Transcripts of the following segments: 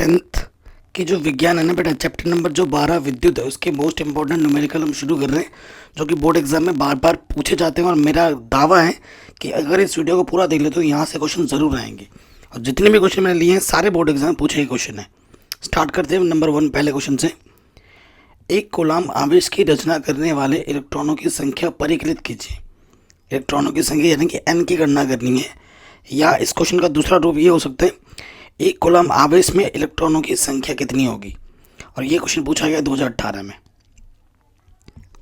10th की जो विज्ञान है ना बेटा, चैप्टर नंबर जो 12 विद्युत है, उसके मोस्ट इंपॉर्टेंट न्यूमेरिकल हम शुरू कर रहे हैं, जो कि बोर्ड एग्जाम में बार बार पूछे जाते हैं। और मेरा दावा है कि अगर इस वीडियो को पूरा देख ले तो यहाँ से क्वेश्चन ज़रूर आएंगे। और जितने भी क्वेश्चन मैंने लिए हैं सारे बोर्ड एग्जाम में पूछे गए क्वेश्चन है। स्टार्ट करते हैं नंबर 1 पहले क्वेश्चन से। एक कूलाम आवेश की रचना करने वाले इलेक्ट्रॉनों की संख्या परिकलित कीजिए। इलेक्ट्रॉनों की संख्या यानी कि एन की गणना करनी है, या इस क्वेश्चन का दूसरा रूप ये हो सकता है, एक कूलाम आवेश में इलेक्ट्रॉनों की संख्या कितनी होगी। और ये क्वेश्चन पूछा गया 2018 में।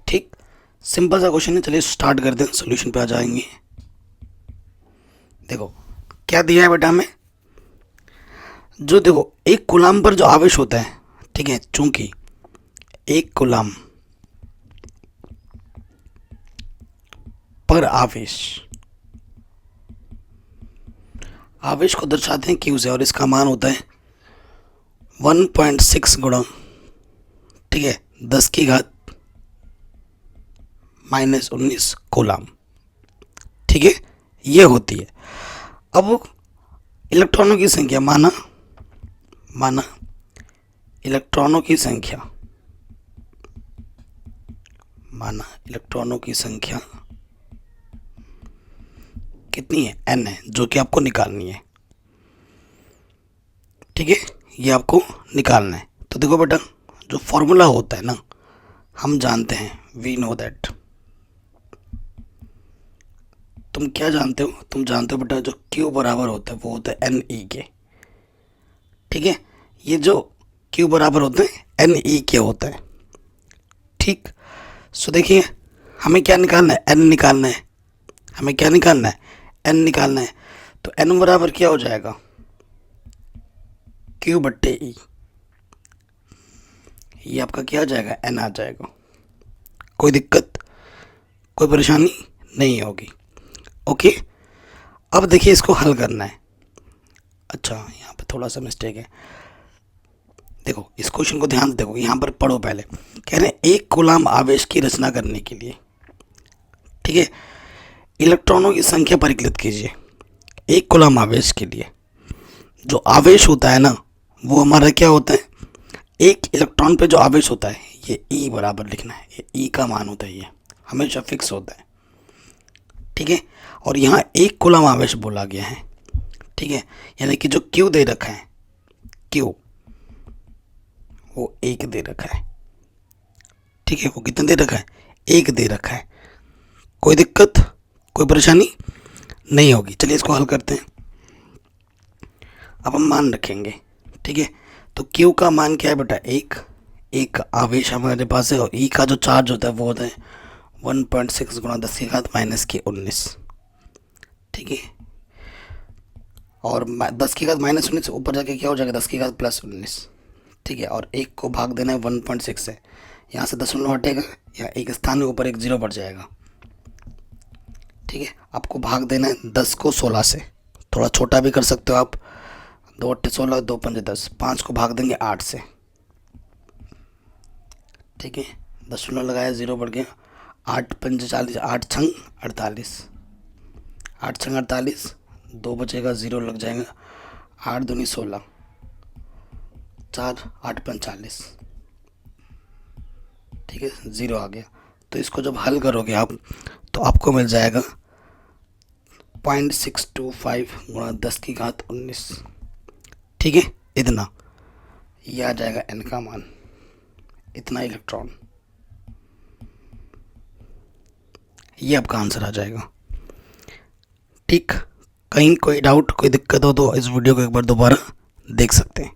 ठीक, सिंपल सा क्वेश्चन है। चलिए स्टार्ट करते हैं, सॉल्यूशन पे आ जाएंगे। देखो क्या दिया है बेटा हमें, जो देखो एक कूलाम पर जो आवेश होता है, ठीक है, चूंकि एक कूलाम पर आवेश को दर्शाते हैं क्यू से, और इसका मान होता है 1.6 गुणा, ठीक है, 10 की घात -19 कूलाम, ठीक है, ये होती है। अब इलेक्ट्रॉनों की संख्या माना इलेक्ट्रॉनों की संख्या कितनी है, n है, जो कि आपको निकालनी है। ठीक है, ये आपको निकालना है। तो देखो बेटा, जो फॉर्मूला होता है ना, हम जानते हैं, वी नो दैट। तुम क्या जानते हो? तुम जानते हो बेटा, जो Q बराबर होता है वो होता है NE के। ठीक है, ये जो Q बराबर होते हैं NE के होता है। ठीक, सो देखिए हमें क्या निकालना है, N निकालना है। हमें क्या निकालना है, N निकालना है। तो N बराबर क्या हो जाएगा, Q/E। ये आपका क्या आ जाएगा, N आ जाएगा। कोई दिक्कत, कोई परेशानी नहीं होगी। ओके, अब देखिए इसको हल करना है। अच्छा, यहाँ पे थोड़ा सा मिस्टेक है। देखो इस क्वेश्चन को ध्यान से देखो, यहाँ पर पढ़ो पहले। कह रहे हैं एक कूलाम आवेश की रचना करने के लिए, ठीक है, इलेक्ट्रॉनों की संख्या परिकलित कीजिए। एक कूलाम आवेश के लिए जो आवेश होता है ना, वो हमारा क्या होता है, एक इलेक्ट्रॉन पे जो आवेश होता है, ये E बराबर लिखना है। ये E का मान होता है, ये हमेशा फिक्स होता है। ठीक है, और यहाँ एक कूलाम आवेश बोला गया है। ठीक है, यानी कि जो Q दे रखा है, Q वो 1 दे रखा है। ठीक है, वो कितना दे रखा है, 1 दे रखा है। कोई दिक्कत, कोई परेशानी नहीं होगी। चलिए इसको हल करते हैं। अब हम मान रखेंगे। ठीक है, तो Q का मान क्या है बेटा, एक आवेश हमारे पास है, और E का जो चार्ज होता है वो होता है 1.6 गुणा 10 की घात -19। ठीक है, और 10 की घात -19 से ऊपर जाके क्या हो जाएगा, 10 की घात +19। ठीक है, और 1 को भाग देना है 1.6 से, यहाँ से दशमलव हटेगा, या एक स्थान के ऊपर एक 0 बढ़ जाएगा। ठीक है, आपको भाग देना है 10 को 16 से, थोड़ा छोटा भी कर सकते हो आप, 2 8 16, 2 5 10, 5 को भाग देंगे 8 से। ठीक है, दशमलव लगाया, 0 बढ़ गया, 8 5 40, 8 छंग 48, 8 छंग 48, 2 बचेगा, 0 लग जाएगा, 8 दूनी 16, 4 8 5 40। ठीक है, 0 आ गया। तो इसको जब हल करोगे आप, तो आपको मिल जाएगा 0.625 गुणा 10 की घात 19। ठीक है, इतना ये आ जाएगा N का मान, इतना इलेक्ट्रॉन, ये आपका आंसर आ जाएगा। ठीक, कहीं कोई डाउट, कोई दिक्कत हो तो इस वीडियो को एक बार दोबारा देख सकते हैं।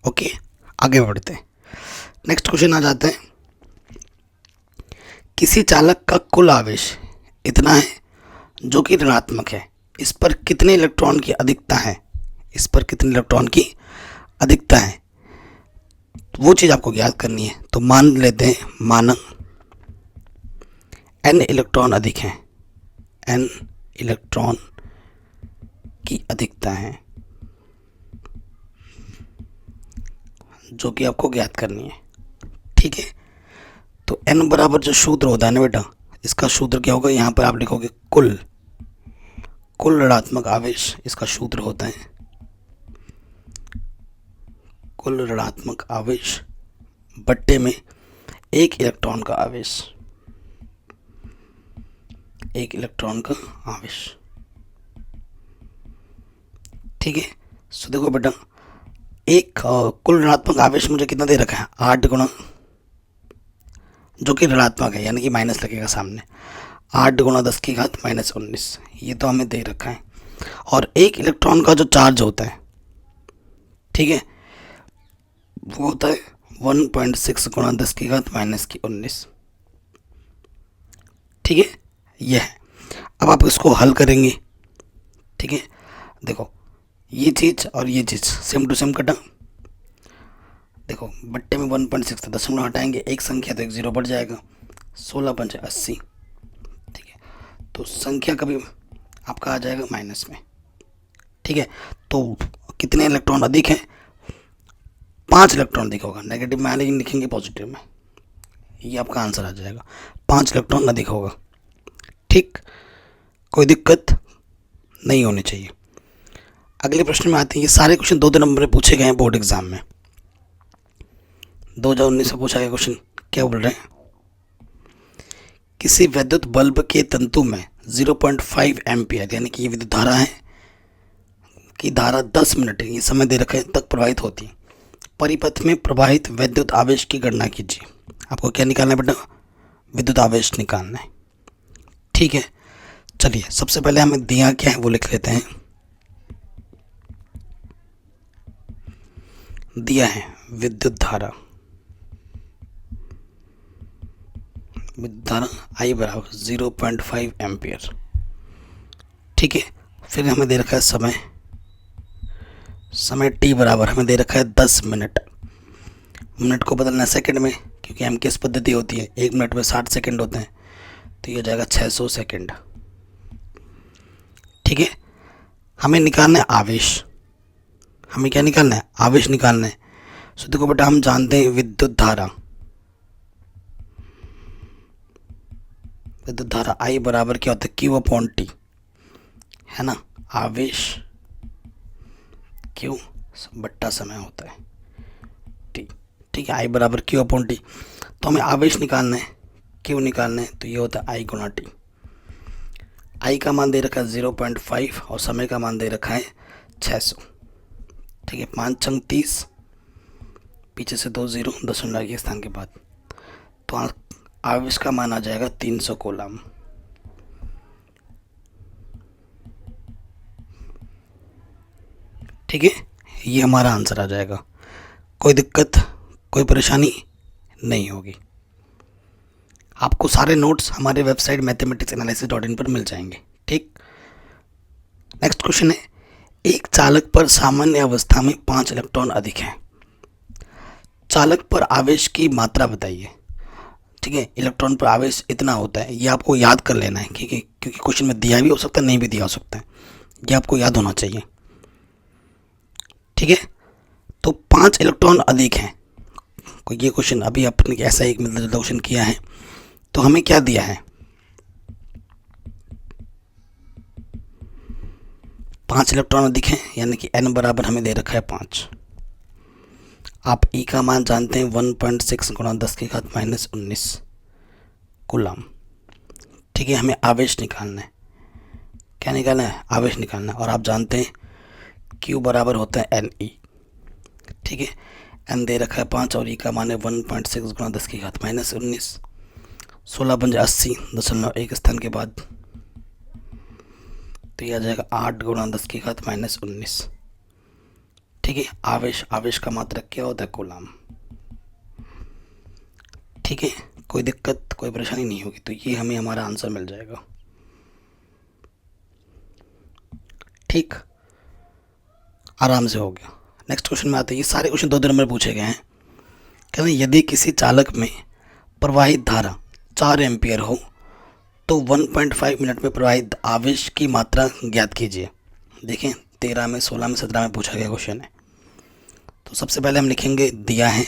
ओके, आगे बढ़ते हैं। नेक्स्ट क्वेश्चन आ जाते हैं। किसी चालक का कुल आवेश इतना है जो कि ऋणात्मक है, इस पर कितने इलेक्ट्रॉन की अधिकता है, इस पर कितने इलेक्ट्रॉन की अधिकता है, वो चीज़ आपको याद करनी है। तो मान लेते हैं, माना N इलेक्ट्रॉन अधिक है, N इलेक्ट्रॉन की अधिकता है, जो कि आपको ज्ञात करनी है। ठीक है, तो N बराबर जो सूत्र होता है ना बेटा, इसका सूत्र क्या होगा, यहाँ पर आप लिखोगे कुल ऋणात्मक आवेश, इसका सूत्र होता है कुल ऋणात्मक आवेश बट्टे में एक इलेक्ट्रॉन का आवेश, एक इलेक्ट्रॉन का आवेश। ठीक है, सो देखो बेटा, एक कुल ऋणात्मक आवेश मुझे कितना दे रखा है, 8 गुणा, जो कि ऋणात्मक है यानी कि माइनस लगेगा सामने, 8 गुणा 10 की घात -19, ये तो हमें दे रखा है। और एक इलेक्ट्रॉन का जो चार्ज होता है, ठीक है, वो होता है 1.6 गुणा 10 की घात -19। ठीक है, यह है। अब आप इसको हल करेंगे। ठीक है, देखो ये चीज़ और ये चीज़ सेम टू सेम कटा। देखो बट्टे में 1.6 था, दशमलव हटाएंगे, एक संख्या तो एक जीरो बढ़ जाएगा, 16 पंचे 80। ठीक है, तो संख्या कभी आपका आ जाएगा माइनस में। ठीक है, तो कितने इलेक्ट्रॉन अधिक हैं, 5 इलेक्ट्रॉन अधिक होगा। नेगेटिव में आने की लिखेंगे पॉजिटिव में, ये आपका आंसर आ जाएगा, 5 इलेक्ट्रॉन अधिक होगा। ठीक, कोई दिक्कत नहीं होनी चाहिए। अगले प्रश्न में आते हैं, ये सारे क्वेश्चन 2 नंबर में पूछे गए हैं बोर्ड एग्जाम में। 2019 में पूछा गया क्वेश्चन, क्या बोल रहे हैं, किसी विद्युत बल्ब के तंतु में 0.5 एम्पियर यानी कि ये विद्युत धारा है कि धारा 10 मिनट ये समय दे रखा है तक प्रवाहित होती है। परिपथ में प्रवाहित विद्युत आवेश की गणना कीजिए। आपको क्या निकालना है बेटा, विद्युत आवेश निकालना है। ठीक है, चलिए सबसे पहले हमें दिया क्या है वो लिख लेते हैं। दिया है विद्युत धारा, विद्युत धारा I बराबर 0.5 एम्पियर। ठीक है, फिर हमें दे रखा है समय, समय t बराबर हमें दे रखा है 10 मिनट। मिनट को बदलना है सेकंड में, क्योंकि एमकेएस पद्धति होती है, 1 मिनट में 60 सेकंड होते हैं, तो ये हो जाएगा 600 सेकंड। ठीक है, हमें निकालना है आवेश, हमें क्या निकालना है, आवेश निकालना है। सो देखो बेटा, हम जानते हैं विद्युत धारा, विद्युत धारा I बराबर क्या होता है, Q/T, है ना, आवेश Q बट्टा समय होता है T। ठीक है, I बराबर Q/T, तो हमें आवेश निकालना है, Q निकालना है, तो ये होता है I गुणा T। I का मान दे रखा है 0.5 और समय का मान दे रखा है 600। ठीक है, 5 छंग 30, पीछे से 2 जीरो, दशमलव के स्थान के बाद, तो आवेश का मान आ जाएगा 300 कूलम। ठीक है, ये हमारा आंसर आ जाएगा। कोई दिक्कत, कोई परेशानी नहीं होगी। आपको सारे नोट्स हमारे वेबसाइट mathematicsanalysis.in पर मिल जाएंगे। ठीक, नेक्स्ट क्वेश्चन है, एक चालक पर सामान्य अवस्था में 5 इलेक्ट्रॉन अधिक हैं। चालक पर आवेश की मात्रा बताइए। ठीक है, इलेक्ट्रॉन पर आवेश इतना होता है, ये आपको याद कर लेना है, क्योंकि क्वेश्चन में दिया भी हो सकता है, नहीं भी दिया हो सकता है, ये आपको याद होना चाहिए। ठीक है, तो 5 इलेक्ट्रॉन अधिक हैं। ये क्वेश्चन अभी आपने ऐसा एक मतलब क्वेश्चन किया है, तो हमें क्या दिया है, 5 इलेक्ट्रॉन अधिक हैं, यानी कि n बराबर हमें दे रखा है 5। आप E का मान जानते हैं 1.6 गुणा 10 की घात -19 कूलम। ठीक है, हमें आवेश निकालना है, क्या निकालना है, आवेश निकालना है, और आप जानते हैं Q बराबर होता है Ne। ठीक है, n दे रखा है 5 और E का मान है 1.6 गुणा 10 की घात -19, 16 पंजे 80, दशमलव एक स्थान के बाद, तो यह आ जाएगा 8 गुणा 10 की घात -19। ठीक है, आवेश का मात्रक क्या होता है, कूलम। ठीक है, कोई दिक्कत, कोई परेशानी नहीं होगी, तो ये हमें हमारा आंसर मिल जाएगा। ठीक, आराम से हो गया। नेक्स्ट क्वेश्चन में आते हैं, ये सारे क्वेश्चन 2 नंबर पूछे गए हैं। कहते हैं यदि किसी चालक में प्रवाहित धारा 4 एम्पियर हो तो 1.5 मिनट में प्रवाहित आवेश की मात्रा ज्ञात कीजिए। देखें 13 में, 16 में, 17 में पूछा गया क्वेश्चन है। तो सबसे पहले हम लिखेंगे दिया है,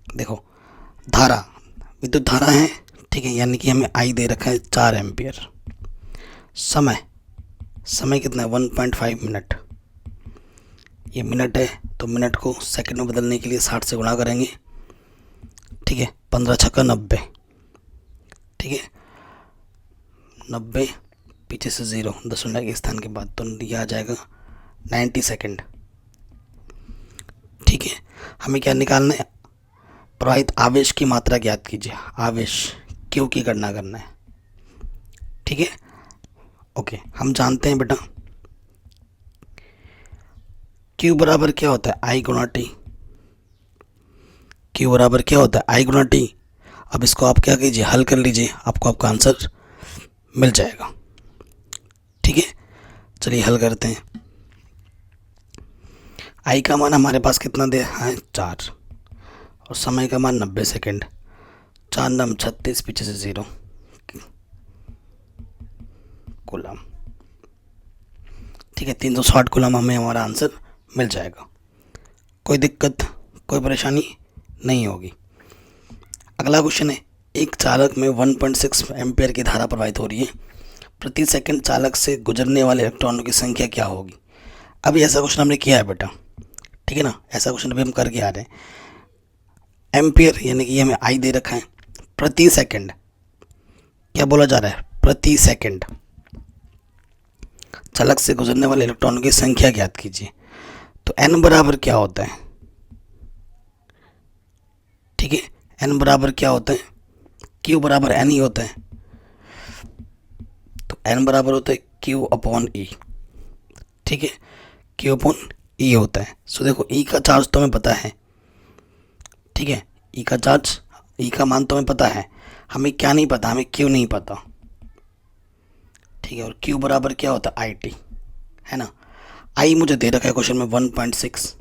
देखो धारा, विद्युत धारा है। ठीक है, यानी कि हमें I दे रखा है 4 एम्पियर। समय कितना है, 1.5 मिनट। ये मिनट है तो मिनट को सेकंड में बदलने के लिए 60 से गुणा करेंगे, ठीक है। 15 छक्का 90, ठीक है। 90 पीछे से 0, 10 के स्थान के बाद, तो ये आ जाएगा 90 सेकेंड, ठीक है। हमें क्या निकालना है, प्रवाहित आवेश की मात्रा ज्ञात कीजिए। आवेश क्यू की गणना करना है, ठीक है। ओके, हम जानते हैं बेटा क्यू बराबर क्या होता है, आई गुणा टी। क्यू बराबर क्या होता है, आई गुणा टी। अब इसको आप क्या कीजिए, हल कर लीजिए, आपको आपका आंसर मिल जाएगा, ठीक है। चलिए हल करते हैं। आई का मान हमारे पास कितना दे है, 4, और समय का मान 90 सेकेंड। 4 9 36, पीछे से 0 कूलम, ठीक है। 360 कूलम हमें हमारा आंसर मिल जाएगा। कोई दिक्कत, कोई परेशानी नहीं होगी। अगला क्वेश्चन है, एक चालक में 1.6 एम्पियर की धारा प्रवाहित हो रही है, प्रति सेकंड चालक से गुजरने वाले इलेक्ट्रॉनों की संख्या क्या होगी। अभी ऐसा क्वेश्चन हमने किया है बेटा, ठीक है ना, ऐसा क्वेश्चन अभी हम करके आ रहे हैं। एम्पियर यानी कि हमें आई दे रखा है, प्रति सेकंड क्या बोला जा रहा है, प्रति सेकंड चालक से गुजरने वाले इलेक्ट्रॉनों की संख्या ज्ञात कीजिए। तो एन बराबर क्या होता है, ठीक है। एन बराबर क्या होता है, क्यू बराबर एन ही होता है। तो एन बराबर होता है क्यू अपॉन ई, ठीक है। क्यू अपॉन ई होता है। सो देखो ई का चार्ज तो हमें पता है, ठीक है। ई का चार्ज, ई का मान तो हमें पता है, हमें क्या नहीं पता, हमें क्यू नहीं पता, ठीक है। और क्यू बराबर क्या होता है, आई टी, है ना। आई मुझे दे रखा है क्वेश्चन में 1.6,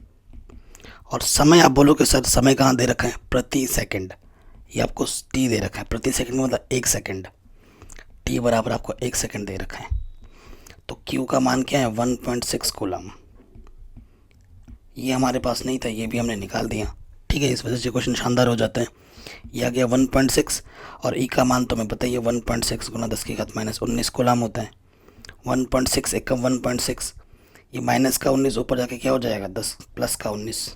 और समय आप बोलोगे सर समय कहाँ दे रखा है, प्रति सेकंड। ये आपको टी दे रखा है, प्रति सेकंड में मतलब 1 सेकंड, टी बराबर आपको 1 सेकंड दे रखा है। तो क्यू का मान क्या है, 1.6 कूलम। ये हमारे पास नहीं था, ये भी हमने निकाल दिया, ठीक है। इस वजह से क्वेश्चन शानदार हो जाता है। ये आ गया 1.6, और ई का मान तो मैं बताइए 1.6 गुना 10 की घात -19 कूलम होता है। 1.6 एक का 1.6, ये माइनस का 19 ऊपर जाके क्या हो जाएगा, 10 प्लस का 19,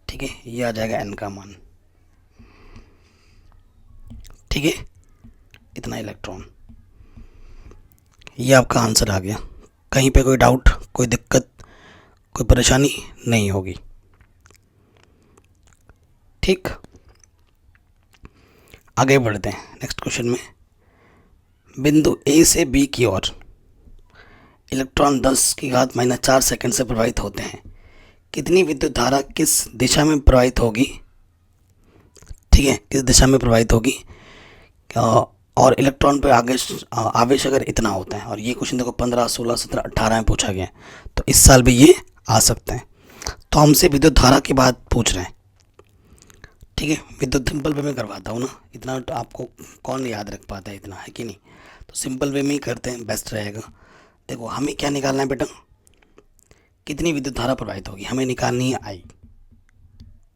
ठीक है। ये आ जाएगा एन का मान, ठीक है। इतना इलेक्ट्रॉन, ये आपका आंसर आ गया। कहीं पे कोई डाउट, कोई दिक्कत, कोई परेशानी नहीं होगी, ठीक। आगे बढ़ते हैं नेक्स्ट क्वेश्चन में। बिंदु ए से बी की ओर इलेक्ट्रॉन 10 की घात -4 सेकंड से प्रवाहित होते हैं। कितनी विद्युत धारा किस दिशा में प्रवाहित होगी, ठीक है, किस दिशा में प्रवाहित होगी, और इलेक्ट्रॉन पर आवेश अगर इतना होता है। और ये क्वेश्चन देखो 15, 16, 17, 18 में पूछा गया है, तो इस साल भी ये आ सकते हैं। तो हमसे विद्युत धारा की बात पूछ रहे हैं, ठीक है। विद्युत सिंपल वे में करवाता हूँ ना, इतना तो आपको कौन याद रख पाता है, इतना है कि नहीं। तो सिंपल वे में ही करते हैं, बेस्ट रहेगा। देखो हमें क्या निकालना है बेटा, कितनी विद्युत धारा प्रवाहित होगी, हमें निकालनी है आई,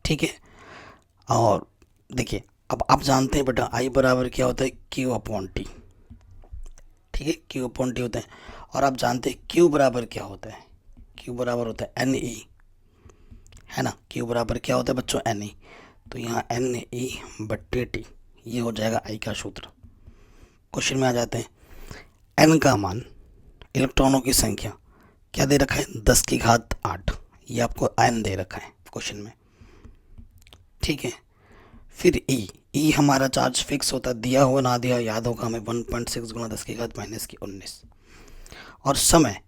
ठीक है। और देखिए अब आप जानते हैं बेटा आई बराबर क्या होता है, क्यू अपॉन टी, ठीक है। क्यू अपॉन टी होता है। और आप जानते हैं क्यू बराबर क्या होता है, क्यू बराबर होता है एन ई, है ना। क्यू बराबर क्या होता है बच्चों, एन ई। तो यहाँ एन ई बट्टे टी, ये हो जाएगा आई का सूत्र। क्वेश्चन में आ जाते हैं। एन का मान, इलेक्ट्रॉनों की संख्या क्या दे रखा है, 10 की घात 8, ये आपको एन दे रखा है क्वेश्चन में, ठीक है। फिर ई हमारा चार्ज फिक्स होता है, दिया हो ना दिया याद होगा हमें, 1.6 गुना 10 की घात -19। और समय,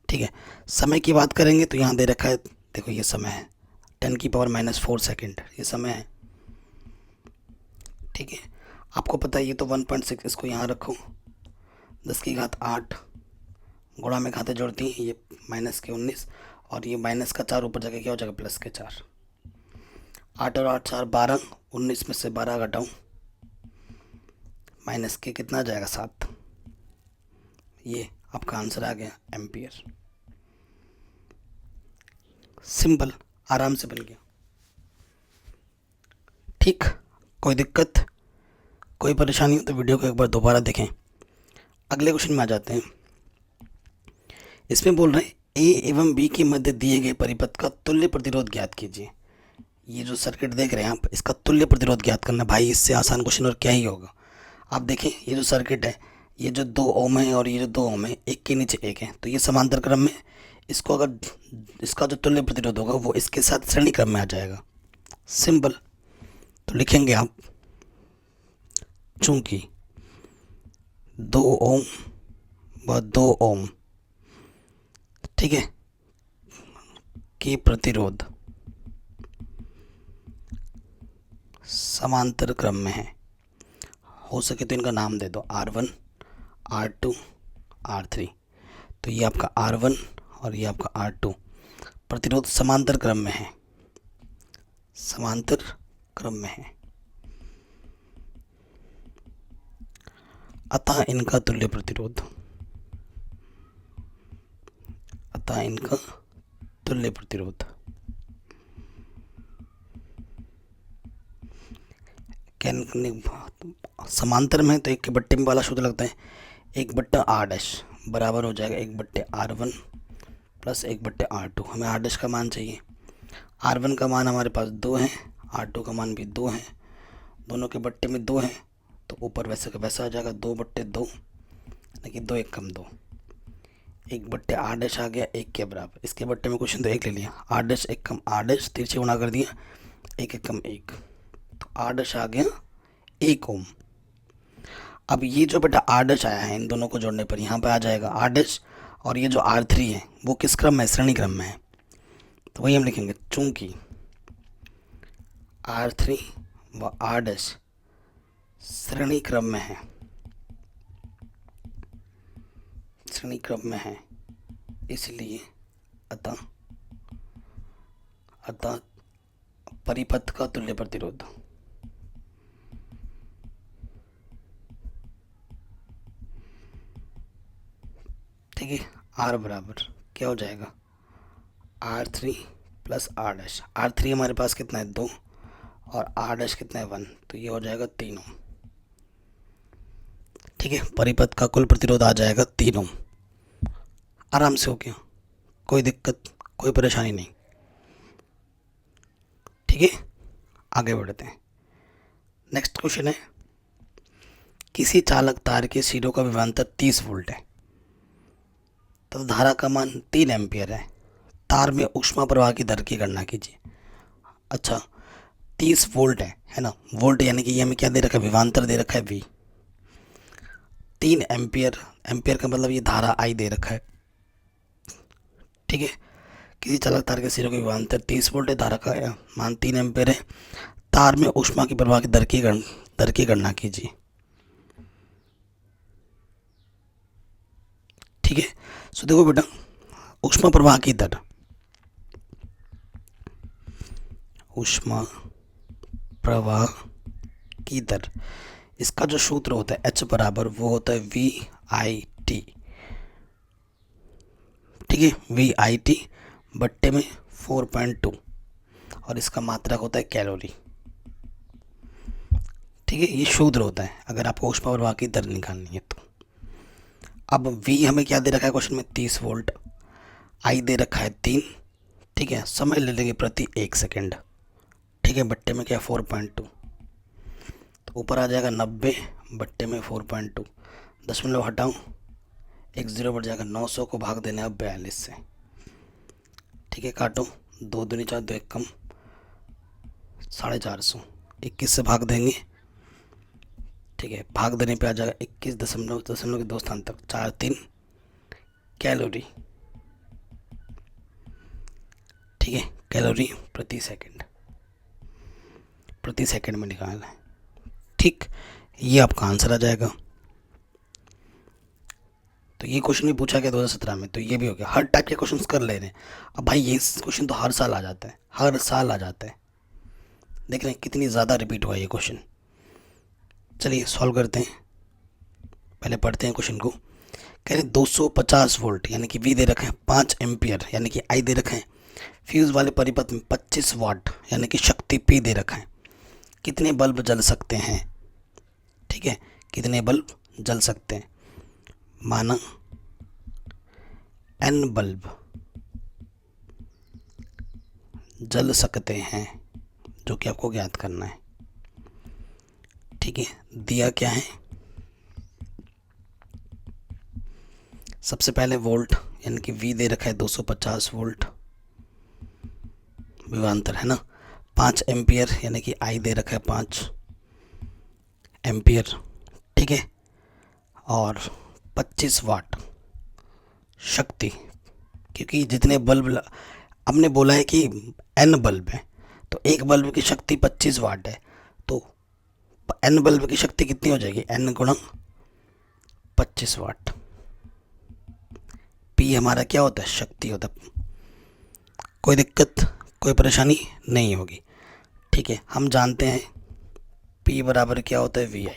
ठीक है, समय की बात करेंगे तो यहाँ दे रखा है, देखो ये समय है 10 की पावर -4 सेकेंड, ये समय है, ठीक है। आपको पता है ये तो 1.6, इसको यहाँ रखो, 10 की घात 8 गुणा में घातें जोड़ती हैं, ये -19, और ये माइनस का 4 ऊपर जाके क्या हो जाएगा, प्लस के 4। 8 और 8 4 12, 19 में से 12 घटाऊँ, माइनस के कितना जाएगा, 7। ये आपका आंसर आ गया, एम्पियर। सिंपल, आराम से बन गया, ठीक। कोई दिक्कत, कोई परेशानी हो तो वीडियो को एक बार दोबारा देखें। अगले क्वेश्चन में आ जाते हैं। इसमें बोल रहे हैं ए एवं बी के मध्य दिए गए परिपथ का तुल्य प्रतिरोध ज्ञात कीजिए। ये जो सर्किट देख रहे हैं आप, इसका तुल्य प्रतिरोध ज्ञात करना। भाई इससे आसान क्वेश्चन और क्या ही होगा। आप देखें ये जो सर्किट है, ये जो 2 ओम है और ये जो 2 ओम है, एक के नीचे एक है, तो ये समांतर क्रम में, इसको अगर इसका जो तुल्य प्रतिरोध होगा वो इसके साथ श्रेणी क्रम में आ जाएगा। सिंपल। तो लिखेंगे आप, चूंकि 2 ओम व 2 ओम, ठीक है, के प्रतिरोध समांतर क्रम में है, हो सके तो इनका नाम दे दो R1, R2, R3। तो ये आपका R1 और ये आपका R2 प्रतिरोध समांतर क्रम में है, समांतर क्रम में है, अतः इनका तुल्य प्रतिरोध, अतः इनका तुल्य प्रतिरोध समांतर में है, तो एक के बट्टे में वाला सूत्र लगता है, 1/R' बराबर हो जाएगा 1/R1 प्लस 1/R2। हमें R' का मान चाहिए। R1 का मान हमारे पास 2 है, R2 का मान भी 2 है, दोनों के बट्टे में 2 है, तो ऊपर वैसे का वैसा आ जाएगा 2/2, यानी 2 1 कम 2, 1/R' आ गया 1 के बराबर। इसके बट्टे में क्वेश्चन तो 1 ले लिया, R' 1 कम R' तिरछे गुणा कर दिया, 1 1 कम 1, तो R' आ गया 1 ओम। अब ये जो बेटा R' आया है, इन दोनों को जोड़ने पर यहाँ पे आ जाएगा R' और ये जो R3 है वो किस क्रम में है, श्रेणी क्रम में है। तो वही हम लिखेंगे, चूंकि R3 व R' श्रेणी क्रम में है, श्रेणी क्रम में है, इसलिए अतः परिपथ का तुल्य प्रतिरोध, ठीक है, R बराबर क्या हो जाएगा, R3 प्लस R'। R3 हमारे पास कितना है 2 और R' कितना है 1, तो ये हो जाएगा 3 ओम। ठीक है, परिपथ का कुल प्रतिरोध आ जाएगा 3 ओम। आराम से हो गया, कोई दिक्कत कोई परेशानी नहीं। ठीक है, आगे बढ़ते हैं। नेक्स्ट क्वेश्चन है, किसी चालक तार के सिरों का विभवांतर 30 वोल्ट है, तो धारा का मान 3 एम्पियर है, तार में ऊष्मा प्रवाह की दर की गणना कीजिए। अच्छा, 30 वोल्ट है ना, वोल्ट यानी कि ये हमें क्या दे रखा है, विभवांतर दे रखा है V। 3 एम्पियर, एम्पियर का मतलब ये धारा I दे रखा है। ठीक है, किसी चालक तार के सिरों के विभवांतर 30 वोल्ट है, धारा का मान 3 एम्पियर है, तार में ऊष्मा की प्रवाह की दर की गणना कीजिए। ठीक है, सो देखो बेटा, ऊष्मा प्रवाह की दर, ऊष्मा प्रवाह की दर, इसका जो सूत्र होता है H बराबर वो होता है VIT। ठीक है, VIT बट्टे में 4.2 और इसका मात्रक होता है कैलोरी। ठीक है, ये सूत्र होता है अगर आपको ऊष्मा प्रवाह की दर निकालनी है तो। अब V हमें क्या दे रखा है क्वेश्चन में, 30 वोल्ट, I दे रखा है 3। ठीक है, समय ले लेंगे प्रति 1 सेकेंड। ठीक है, बट्टे में क्या 4.2, तो ऊपर आ जाएगा 90 बट्टे में 4.2, दशमलव हटाऊँ, 1 0 बढ़ जाएगा, 900 को भाग देना है 42 से। ठीक है, काटो, 2 दूनी 4, 2 1 कम, 450, 21 से भाग देंगे। ठीक है, भाग देने पे आ जाएगा 21 दशमलव के 2 स्थान तक 43 कैलोरी। ठीक है, कैलोरी प्रति सेकंड में निकालना है। ठीक, ये आपका आंसर आ जाएगा। तो ये क्वेश्चन भी पूछा गया 2017 में, तो ये भी हो गया। हर टाइप के क्वेश्चंस कर ले रहे हैं। अब भाई ये क्वेश्चन तो हर साल आ जाता है, हर साल आ जाता है। देख रहे हैं कितनी ज़्यादा रिपीट हुआ ये क्वेश्चन। चलिए सॉल्व करते हैं, पहले पढ़ते हैं क्वेश्चन को। कह रहे 250 वोल्ट यानी कि V दे रखे हैं, 5 एम्पियर यानी कि I दे रखे हैं, फ्यूज़ वाले परिपथ में 25 वाट यानी कि शक्ति P दे रखा है। कितने बल्ब जल सकते हैं? ठीक है, कितने बल्ब जल सकते हैं? माना N बल्ब जल सकते हैं, जो कि आपको ज्ञात करना है। ठीक है, दिया क्या है, सबसे पहले वोल्ट यानी कि V दे रखा है 250 वोल्ट विभवांतर है ना। 5 एम्पियर यानी कि I दे रखा है 5 एम्पियर। ठीक है, और 25 वाट शक्ति, क्योंकि जितने बल्ब हमने बोला है कि N बल्ब है, तो एक बल्ब की शक्ति 25 वाट है, तो N बल्ब की शक्ति कितनी हो जाएगी, N गुणा 25 वाट। P हमारा क्या होता है, शक्ति होता है। कोई दिक्कत, कोई परेशानी नहीं होगी। ठीक है, हम जानते हैं P बराबर क्या होता है, VI,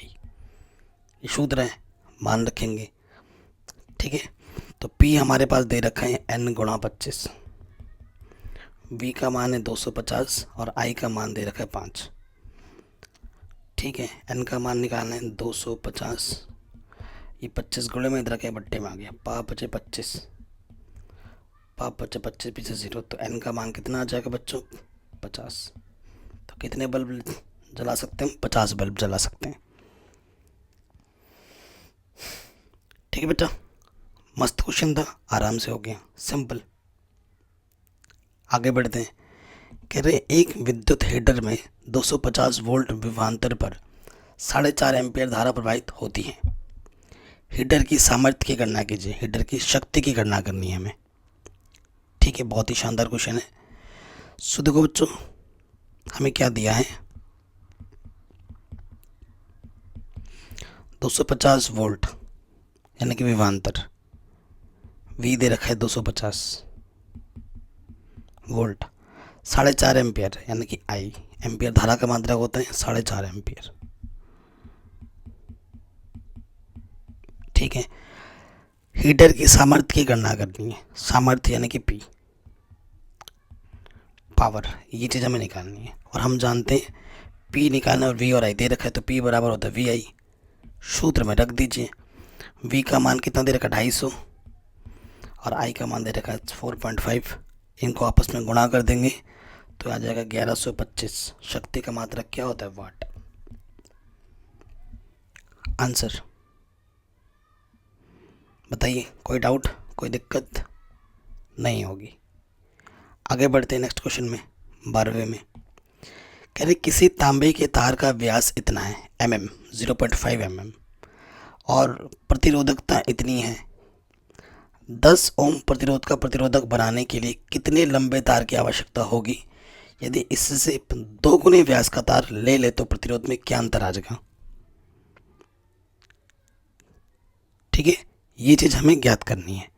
ये सूत्र है, मान रखेंगे। ठीक है, तो P हमारे पास दे रखा है N गुणा 25, V का मान है 250 और I का मान दे रखा है 5। ठीक है, N का मान निकालना है 250, ये 25 गुणे में इधर के बट्टे में आ गया, 5 बचे 25, 5 बचे 25 पीछे 0, तो N का मान कितना आ जाएगा बच्चों, 50। तो कितने बल्ब जला सकते हैं, 50 बल्ब जला सकते हैं। ठीक है बेटा, मस्त क्वेश्चन था, आराम से हो गया, सिंपल। आगे बढ़ते हैं। कह रहे एक विद्युत हीटर में 250 वोल्ट विभवांतर पर 4.5 एम्पियर धारा प्रवाहित होती है। हीटर की सामर्थ्य की गणना कीजिए, हीटर की शक्ति की गणना करनी है हमें। ठीक है, बहुत ही शानदार क्वेश्चन है। सो देखो बच्चों, हमें क्या दिया है, 250 वोल्ट यानी कि विभवांतर, V दे रखा है 250 वोल्ट, 4.5 एम्पियर यानी कि I, एम्पियर धारा का मात्रक होता है 4.5 एम्पियर। ठीक है, हीटर की सामर्थ्य की गणना करनी है, सामर्थ्य यानी कि P, पावर, ये चीज़ हमें निकालनी है। और हम जानते हैं P निकालना, और V और I दे रखा है, तो P बराबर होता है VI, सूत्र में रख दीजिए। V का मान कितना दे रखा है, 250, और I का मान दे रखा है 4.5, इनको आपस में गुणा कर देंगे तो आ जाएगा 1125। शक्ति का मात्रक क्या होता है, वाट। आंसर बताइए, कोई डाउट, कोई दिक्कत नहीं होगी। आगे बढ़ते हैं नेक्स्ट क्वेश्चन में, 12वें में। कह रहे किसी तांबे के तार का व्यास इतना है, mm 0.5 mm, और प्रतिरोधकता इतनी है, 10 ओम प्रतिरोध का प्रतिरोधक बनाने के लिए कितने लंबे तार की आवश्यकता होगी, यदि इससे 2 गुने व्यास का तार ले ले तो प्रतिरोध में क्या अंतर आ जाएगा। ठीक है, ये चीज़ हमें ज्ञात करनी है।